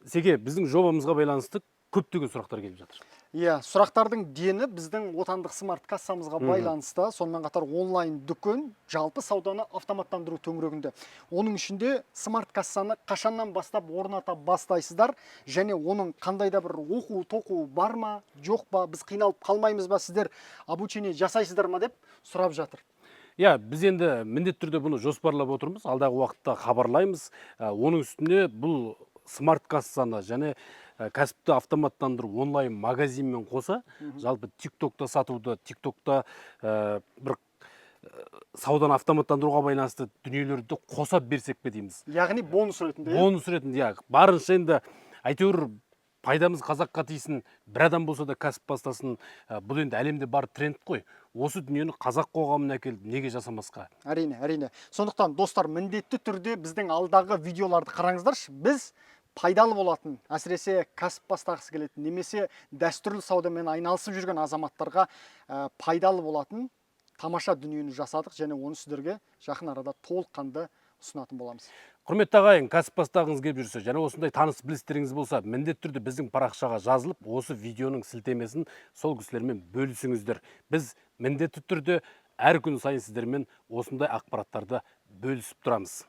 Секе, біздің жобамызға байланысты көптеген сұрақтар келіп жатыр. Иә, сұрақтардың дені біздің отандық смарт кассамызға байланысты, сонымен қатар онлайн дүкен, жалпы сауданы автоматтандыру төңірегінде. Оның ішінде смарт кассаны қашаннан бастап орната бастайсыздар, және оның қандай да бір тоқу бар ма, жоқ па, біз қиналып қалмаймыз ба, сіздер обучение жасайсыздар ма деп сұрап жатыр. Иә, біз енді міндетті түрде бұны жоспарлап отырмыз, алдағы уақытта хабарлаймыз. Оның үстіне бұл смарт кассаны және кәсіпті автоматтандыру онлайн магазинмен қоса, жалпы тиктокта сатуды, тиктокта бір сауданы автоматтандыруға байланысты дүниелерді қосап берсек пе дейміз. Яғни бонус ретінде. Бонус ретінде, иә, барынша енді әйтеуір пайдамыз қазаққа тисін, бір адам болса да кәсіп бастасын. Бұл енді әлемде бар тренд қой. Осы дүниені қазақ қоғамына әкеліп неге жасамасқа? Әрине, әрине. Сондықтан достар, міндетті түрде біздің алдағы видеоларды қараңыздаршы. Біз пайдалы болатын, әсіресе кәсіп бастағысы келетін, немесе дәстүрлі саудамен айналысып жүрген азаматтарға пайдалы болатын тамаша дүниені жасадық, және оны сіздерге жақын арада толыққанды ұсынатын боламыз. Құрметті ағайын, кәсіп бастағыңыз келіп жүрсе, және осындай таныс білістеріңіз болса, міндетті түрде біздің парақшаға жазылып, осы видеоның сілтемесін сол кісілермен бөлісіңіздер. Біз міндетті түрде әр күн сайын сіздермен осындай ақпараттарды бөлісіп тұрамыз.